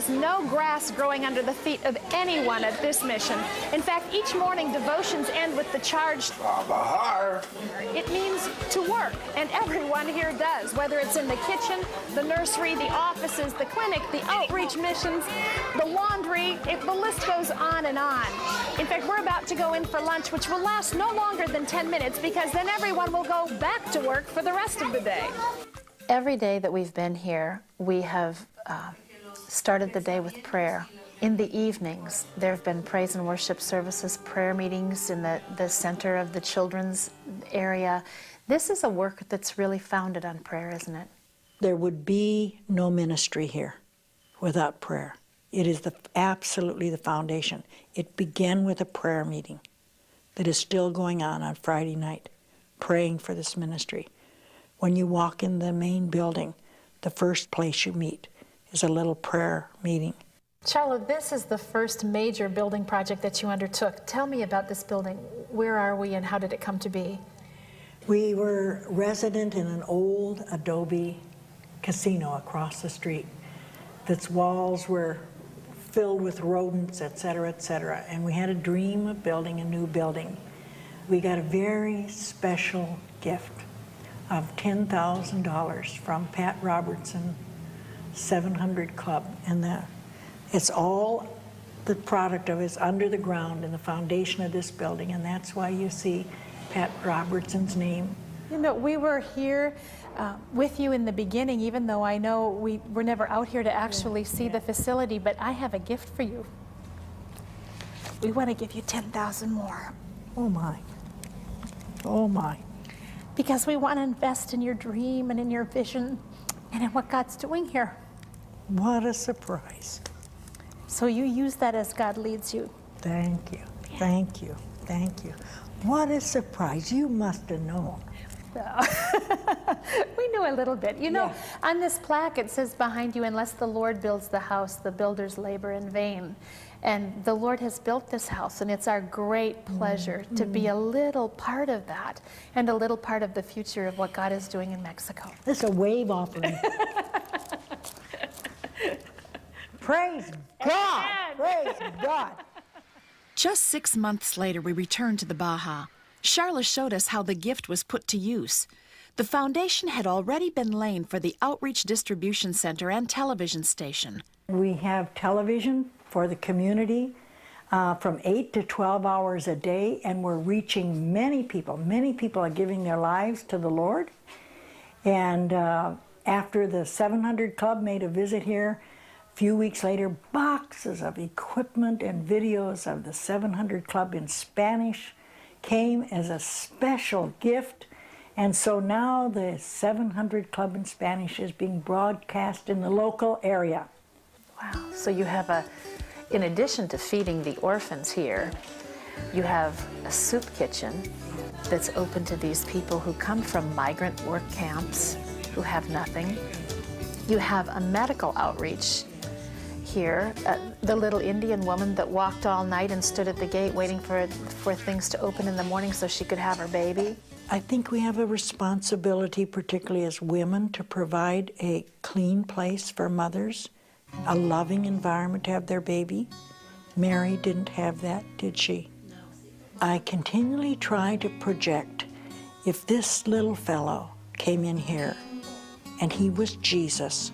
is no grass growing under the feet of anyone at this mission. In fact, each morning devotions end with the charge, it means to work, and everyone here does, whether it's in the kitchen, the nursery, the offices, the clinic, the outreach missions, the laundry, the list goes on and on. In fact, we're about to go in for lunch, which will last no longer than 10 minutes, because then everyone will go back to work for the rest of the day. Every day that we've been here, we have started the day with prayer. In the evenings, there have been praise and worship services, prayer meetings in the center of the children's area. This is a work that's really founded on prayer, isn't it? There would be no ministry here without prayer. It is absolutely the foundation. It began with a prayer meeting that is still going on Friday night, praying for this ministry. When you walk in the main building, the first place you meet is a little prayer meeting. Charla, this is the first major building project that you undertook. Tell me about this building. Where are we and how did it come to be? We were resident in an old adobe casino across the street. Its walls were filled with rodents, etc., and we had a dream of building a new building. We got a very special gift of $10,000 from Pat Robertson 700 Club, and it's all the product of it's under the ground in the foundation of this building, and that's why you see Pat Robertson's name. You know, we were here with you in the beginning, even though I know we were never out here to actually see the facility, but I have a gift for you. We want to give you 10,000 more. Oh my. Oh my. Because we want to invest in your dream and in your vision and in what God's doing here. What a surprise. So you use that as God leads you. Thank you. Thank you. Thank you. What a surprise. You must have known. We knew a little bit. You know, on this plaque it says behind you, unless the Lord builds the house, the builders labor in vain. And the Lord has built this house, and it's our great pleasure to be a little part of that and a little part of the future of what God is doing in Mexico. This is a wave offering. Praise God! Praise God! Just 6 months later, we returned to the Baja. Charla showed us how the gift was put to use. The foundation had already been laid for the Outreach Distribution Center and television station. We have television for the community from 8 to 12 hours a day, and we're reaching many people. Many people are giving their lives to the Lord. And after the 700 Club made a visit here, a few weeks later, boxes of equipment and videos of the 700 Club in Spanish came as a special gift. And so now the 700 Club in Spanish is being broadcast in the local area. Wow. So you have in addition to feeding the orphans here, you have a soup kitchen that's open to these people who come from migrant work camps, who have nothing. You have a medical outreach here, the little Indian woman that walked all night and stood at the gate waiting for things to open in the morning so she could have her baby. I think we have a responsibility, particularly as women, to provide a clean place for mothers, a loving environment to have their baby. Mary didn't have that, did she? No. I continually try to project, if this little fellow came in here and he was Jesus,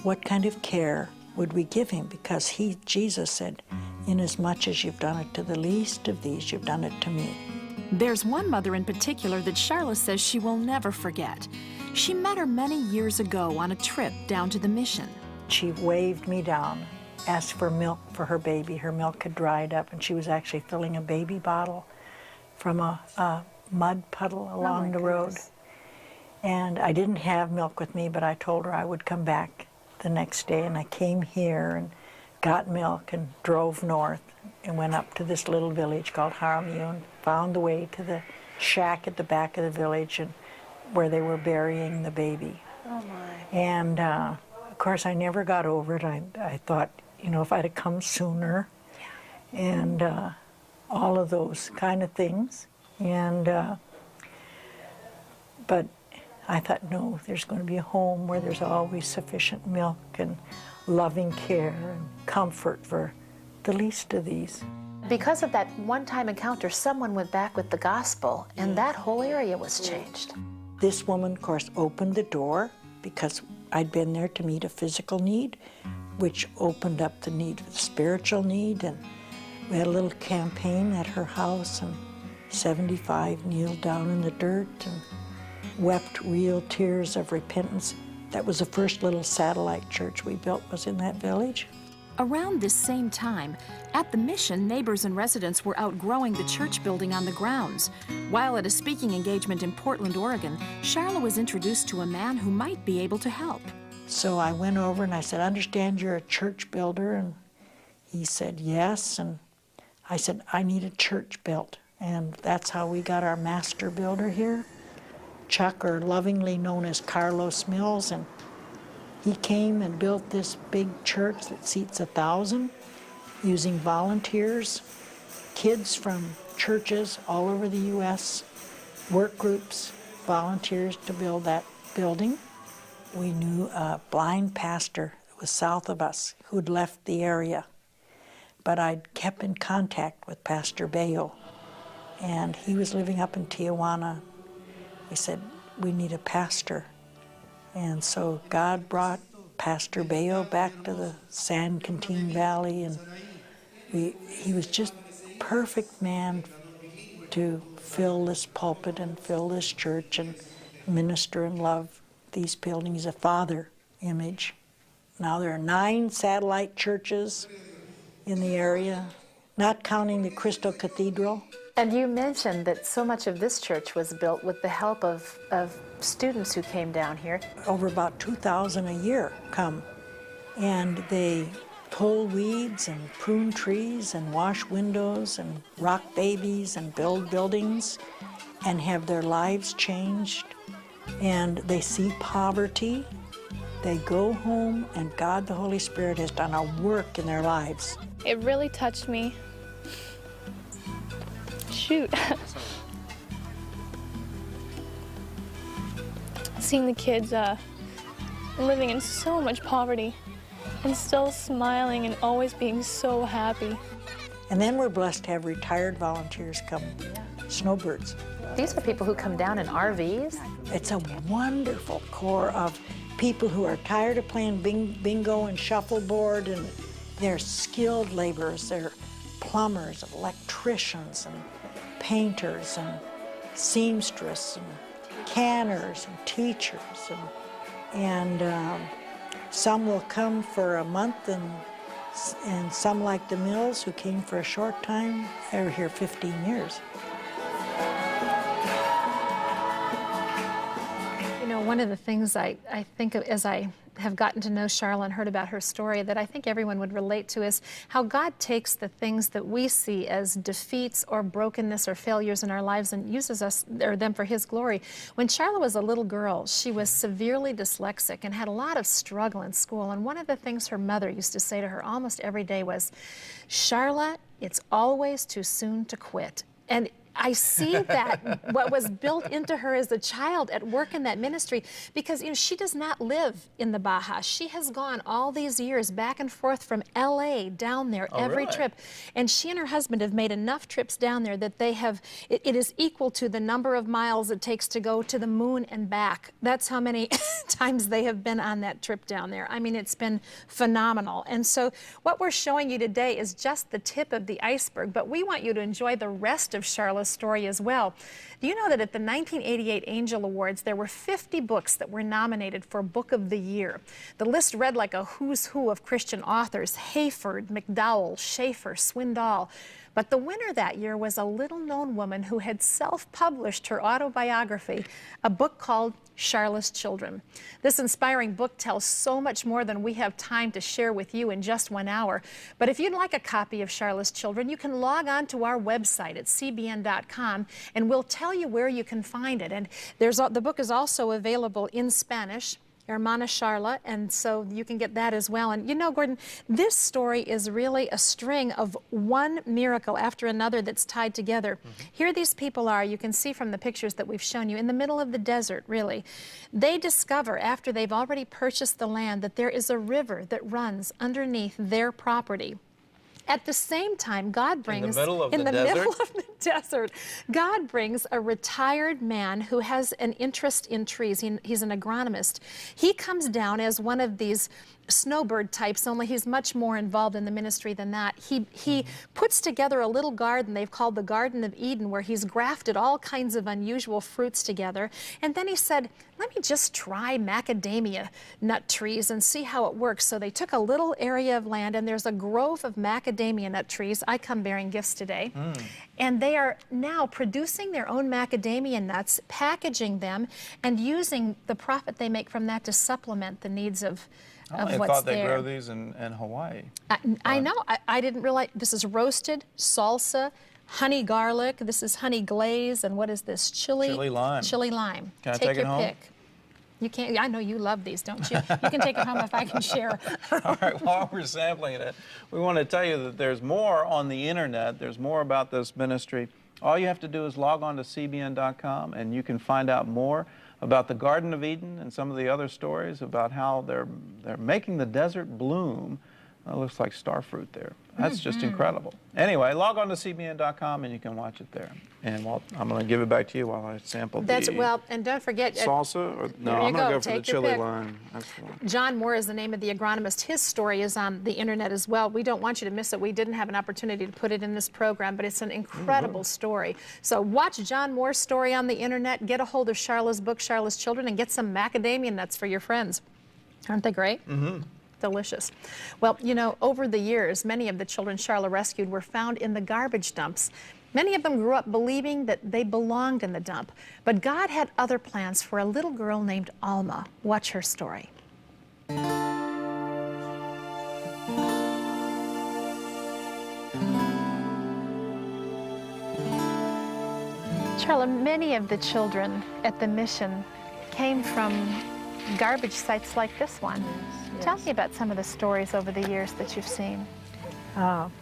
what kind of care would we give him? Because Jesus said, inasmuch as you've done it to the least of these, you've done it to me. There's one mother in particular that Charla says she will never forget. She met her many years ago on a trip down to the mission. She waved me down, asked for milk for her baby. Her milk had dried up, and she was actually filling a baby bottle from a mud puddle along the road. And I didn't have milk with me, but I told her I would come back the next day, and I came here and got milk and drove north and went up to this little village called Jaramillo, found the way to the shack at the back of the village and where they were burying the baby. Oh my. And of course I never got over it. I thought, you know, if I'd have come sooner, and all of those kind of things. And but I thought, no, there's going to be a home where there's always sufficient milk and loving care and comfort for the least of these. Because of that one-time encounter, someone went back with the gospel, and that whole area was changed. This woman, of course, opened the door because I'd been there to meet a physical need, which opened up the need for the spiritual need. And we had a little campaign at her house, and 75 kneeled down in the dirt and wept real tears of repentance. That was the first little satellite church we built, was in that village. Around this same time, at the mission, neighbors and residents were outgrowing the church building on the grounds. While at a speaking engagement in Portland, Oregon, Charla was introduced to a man who might be able to help. So I went over and I said, I understand you're a church builder. And he said, yes. And I said, I need a church built. And that's how we got our master builder here, Chuck, or lovingly known as Carlos Mills. And he came and built this big church that seats 1,000 using volunteers, kids from churches all over the U.S., work groups, volunteers to build that building. We knew a blind pastor that was south of us who'd left the area, but I'd kept in contact with Pastor Bayo, and he was living up in Tijuana. He said, we need a pastor. And so God brought Pastor Bayo back to the San Quintin Valley, and he was just a perfect man to fill this pulpit and fill this church and minister and love these buildings, a father image. Now there are 9 satellite churches in the area, not counting the Crystal Cathedral. And you mentioned that so much of this church was built with the help of students who came down here. Over about 2,000 a year come, and they pull weeds and prune trees and wash windows and rock babies and build buildings and have their lives changed. And they see poverty. They go home, and God the Holy Spirit has done a work in their lives. It really touched me. Shoot. Seeing the kids living in so much poverty and still smiling and always being so happy. And then we're blessed to have retired volunteers come, snowbirds. These are people who come down in RVs. It's a wonderful core of people who are tired of playing bingo and shuffleboard, and they're skilled laborers. They're plumbers, electricians, and painters, and seamstress, and canners, and teachers, and some will come for a month, and some, like the Mills, who came for a short time, they were here 15 years. You know, one of the things I think of as I have gotten to know Charla and heard about her story that I think everyone would relate to is how God takes the things that we see as defeats or brokenness or failures in our lives and uses us or them for His glory. When Charla was a little girl, she was severely dyslexic and had a lot of struggle in school. And one of the things her mother used to say to her almost every day was, Charla, it's always too soon to quit. And I see that what was built into her as a child at work in that ministry, because, you know, she does not live in the Baja. She has gone all these years back and forth from LA down there every trip. And she and her husband have made enough trips down there that they have, it is equal to the number of miles it takes to go to the moon and back. That's how many times they have been on that trip down there. I mean, it's been phenomenal. And so what we're showing you today is just the tip of the iceberg, but we want you to enjoy the rest of Charla's story as well. Do you know that at the 1988 Angel Awards, there were 50 books that were nominated for Book of the Year? The list read like a who's who of Christian authors: Hayford, McDowell, Schaeffer, Swindoll. But the winner that year was a little-known woman who had self-published her autobiography, a book called Charla's Children. This inspiring book tells so much more than we have time to share with you in just 1 hour. But if you'd like a copy of Charla's Children, you can log on to our website at cbn.com, and we'll tell you where you can find it. And the book is also available in Spanish, Hermana Charla, and so you can get that as well. And you know, Gordon, this story is really a string of one miracle after another that's tied together. Here these people are, you can see from the pictures that we've shown you, in the middle of the desert, really. They discover, after they've already purchased the land, that there is a river that runs underneath their property. At the same time, God brings, in the middle of the desert, God brings a retired man who has an interest in trees. He's an agronomist. He comes down as one of these snowbird types, only he's much more involved in the ministry than that. He puts together a little garden they've called the Garden of Eden, where he's grafted all kinds of unusual fruits together. And then he said, let me just try macadamia nut trees and see how it works. So they took a little area of land, and there's a grove of macadamia nut trees. I come bearing gifts today. And they are now producing their own macadamia nuts, packaging them, and using the profit they make from that to supplement the needs of I what's thought they there. grow these in Hawaii. I know. I didn't realize. This is roasted salsa, honey garlic. This is honey glaze, and what is this? Chili lime. Chili lime. Can I take your it home? pick. You can't. I know you love these, don't you? You can take it home if I can share. All right, while we're sampling it, we want to tell you that there's more on the internet. There's more about this ministry. All you have to do is log on to cbn.com, and you can find out more about the Garden of Eden and some of the other stories about how they're making the desert bloom. It looks like star fruit there. That's just incredible. Anyway, log on to cbn.com and you can watch it there. And I'm going to give it back to you while I sample Well, and don't forget salsa. Or, no, I'm going to go for the chili lime. That's the one. John Moore is the name of the agronomist. His story is on the internet as well. We don't want you to miss it. We didn't have an opportunity to put it in this program, but it's an incredible story. So watch John Moore's story on the internet. Get a hold of Charla's book, Charla's Children, and get some macadamia nuts for your friends. Aren't they great? Delicious. Well, you know, over the years, many of the children Charla rescued were found in the garbage dumps. Many of them grew up believing that they belonged in the dump. But God had other plans for a little girl named Alma. Watch her story. Charla, many of the children at the mission came from garbage sites like this one. Tell me about some of the stories over the years that you've seen.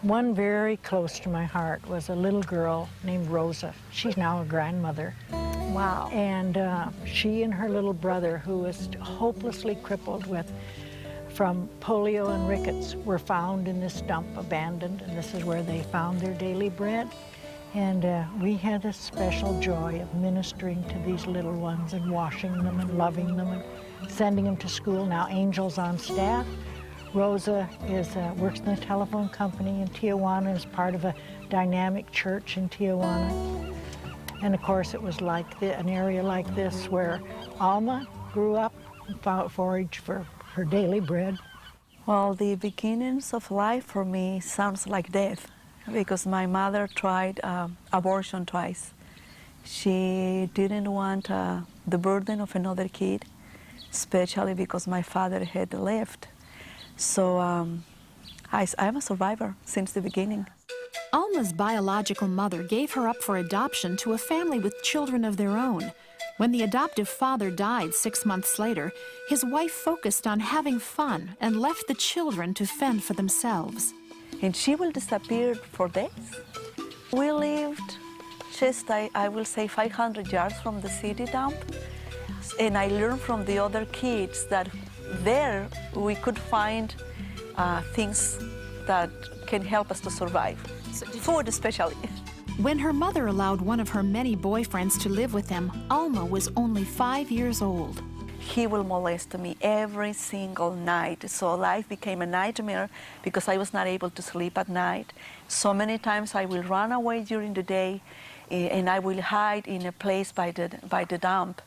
One very close to my heart was a little girl named Rosa. She's now a grandmother. Wow. And she and her little brother, who was hopelessly crippled from polio and rickets, were found in this dump, abandoned, and this is where they found their daily bread. And we had a special joy of ministering to these little ones and washing them and loving them and sending them to school. Now Angel's on staff. Rosa works in a telephone company in Tijuana, is part of a dynamic church in Tijuana. And of course it was like an area like this where Alma grew up and foraged for her daily bread. Well, the beginnings of life for me sounds like death, because my mother tried abortion twice. She didn't want the burden of another kid, especially because my father had left. So I'm a survivor since the beginning. Alma's biological mother gave her up for adoption to a family with children of their own. When the adoptive father died 6 months later, his wife focused on having fun and left the children to fend for themselves. And she will disappear for days. We lived just, I will say, 500 yards from the city dump. And I learned from the other kids that there we could find things that can help us to survive. Food especially. When her mother allowed one of her many boyfriends to live with them, Alma was only 5 years old. He will molest me every single night. So life became a nightmare because I was not able to sleep at night. So many times I will run away during the day and I will hide in a place by the dump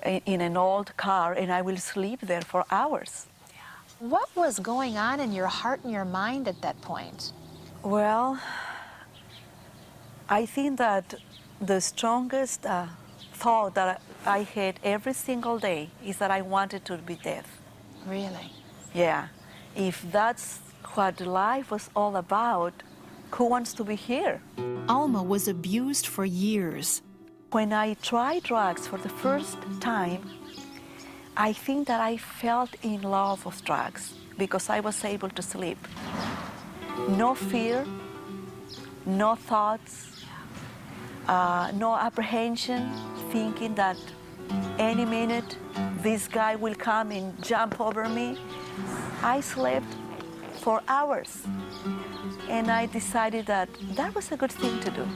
in an old car, and I will sleep there for hours. What was going on in your heart and your mind at that point? Well, I think that the strongest thought that I had every single day is that I wanted to be dead. Really? Yeah. If that's what life was all about, who wants to be here? Alma was abused for years. When I tried drugs for the first time, I think that I felt in love of drugs because I was able to sleep. No fear, no thoughts, no apprehension, thinking that any minute this guy will come and jump over me. I slept for hours, and I decided that that was a good thing to do.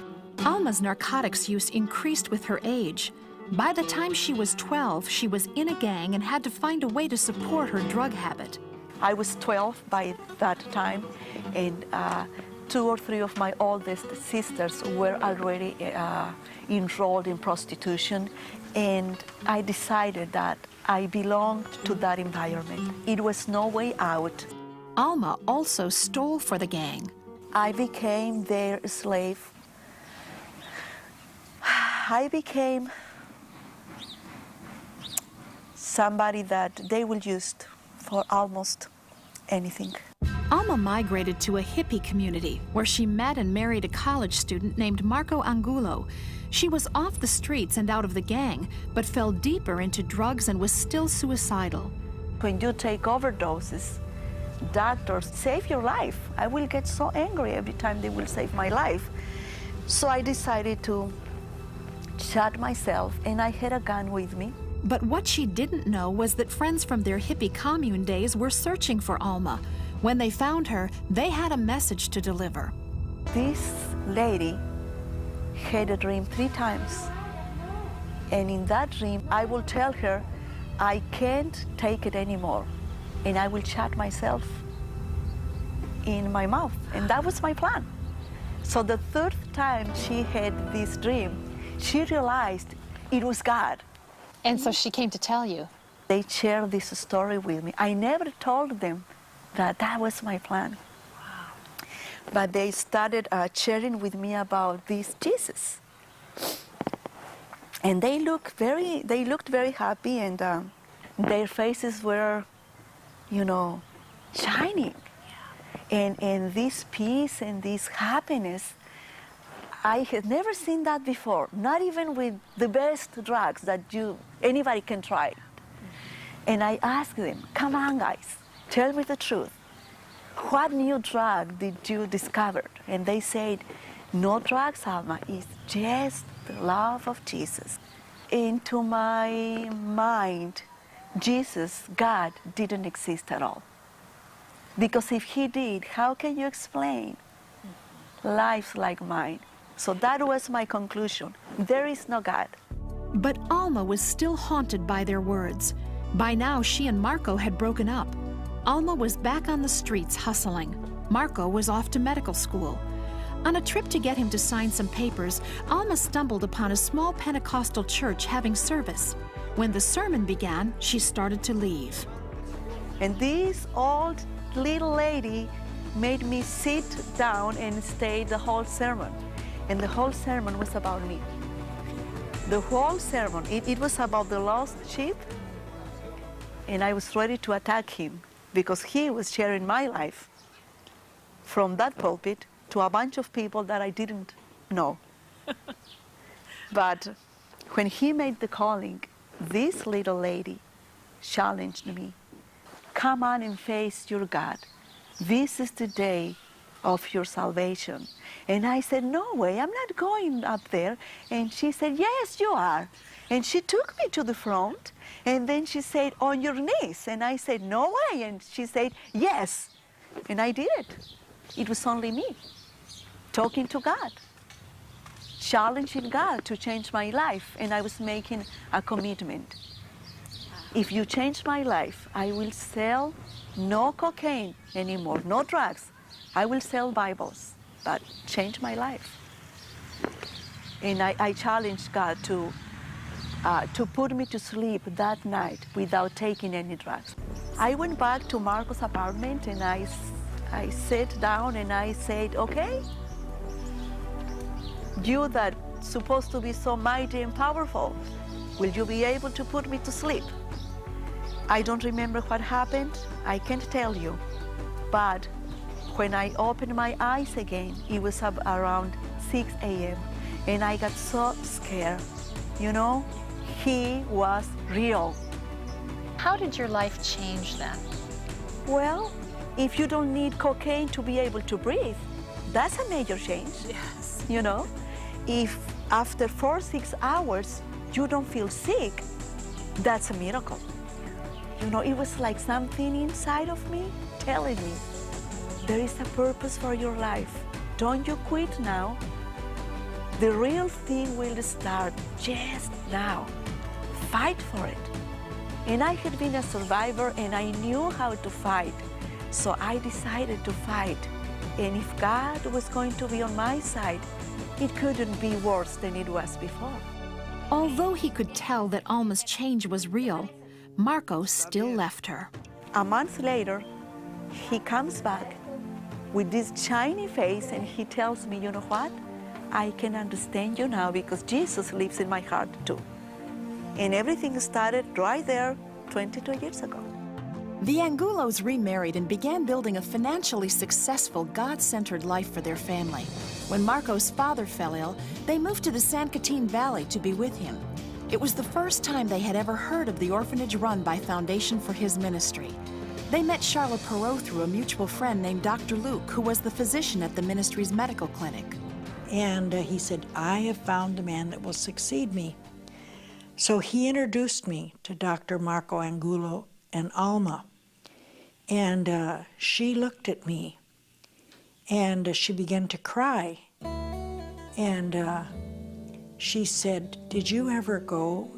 Alma's narcotics use increased with her age. By the time she was 12, she was in a gang and had to find a way to support her drug habit. I was 12 by that time, and 2 or 3 of my oldest sisters were already enrolled in prostitution, and I decided that I belonged to that environment. It was no way out. Alma also stole for the gang. I became their slave. I became somebody that they will use for almost anything. Alma migrated to a hippie community where she met and married a college student named Marco Angulo. She was off the streets and out of the gang, but fell deeper into drugs and was still suicidal. When you take overdoses, doctors save your life. I will get so angry every time they will save my life. So I decided to shot myself, and I had a gun with me. But what she didn't know was that friends from their hippie commune days were searching for Alma. When they found her, they had a message to deliver. This lady had a dream 3 times. And in that dream, I will tell her, I can't take it anymore. And I will shot myself in my mouth. And that was my plan. So the 3rd time she had this dream, she realized it was God. And so she came to tell you. They shared this story with me. I never told them that that was my plan. Wow. But they started sharing with me about this Jesus. And they looked very happy, and their faces were, you know, shining. Yeah. And this peace and this happiness, I had never seen that before, not even with the best drugs that anybody can try. And I asked them, come on guys, tell me the truth. What new drug did you discover? And they said, no drugs, Alma, it's just the love of Jesus. Into my mind, Jesus, God, didn't exist at all. Because if he did, how can you explain lives like mine? So that was my conclusion. There is no God. But Alma was still haunted by their words. By now, she and Marco had broken up. Alma was back on the streets hustling. Marco was off to medical school. On a trip to get him to sign some papers, Alma stumbled upon a small Pentecostal church having service. When the sermon began, she started to leave. And this old little lady made me sit down and stay the whole sermon. And the whole sermon was about me. The whole sermon, it was about the lost sheep. And I was ready to attack him because he was sharing my life from that pulpit to a bunch of people that I didn't know. But when he made the calling, this little lady challenged me. Come on and face your God. This is the day of your salvation. And I said, no way, I'm not going up there. And she said, yes, you are. And she took me to the front, and then she said, on your knees. And I said, no way. And she said, yes. And I did it. It was only me, talking to God, challenging God to change my life. And I was making a commitment. If you change my life, I will sell no cocaine anymore, no drugs. I will sell Bibles, but change my life. And I challenged God to put me to sleep that night without taking any drugs. I went back to Marco's apartment, and I sat down and I said, okay, you that supposed to be so mighty and powerful, will you be able to put me to sleep? I don't remember what happened, I can't tell you, but when I opened my eyes again, it was around 6 a.m. and I got so scared. You know, he was real. How did your life change then? Well, if you don't need cocaine to be able to breathe, that's a major change. Yes. You know, if after 4 or 6 hours you don't feel sick, that's a miracle. You know, it was like something inside of me telling me, there is a purpose for your life. Don't you quit now. The real thing will start just now. Fight for it. And I had been a survivor and I knew how to fight. So I decided to fight. And if God was going to be on my side, it couldn't be worse than it was before. Although he could tell that Alma's change was real, Marco still left her. A month later, he comes back with this shiny face and he tells me, you know what? I can understand you now because Jesus lives in my heart too. And everything started right there 22 years ago. The Angulos remarried and began building a financially successful, God-centered life for their family. When Marco's father fell ill, they moved to the San Joaquin Valley to be with him. It was the first time they had ever heard of the orphanage run by Foundation for his ministry. They met Charla Perot through a mutual friend named Dr. Luke, who was the physician at the ministry's medical clinic. And he said, I have found the man that will succeed me. So he introduced me to Dr. Marco Angulo and Alma. And she looked at me and she began to cry. And she said, did you ever go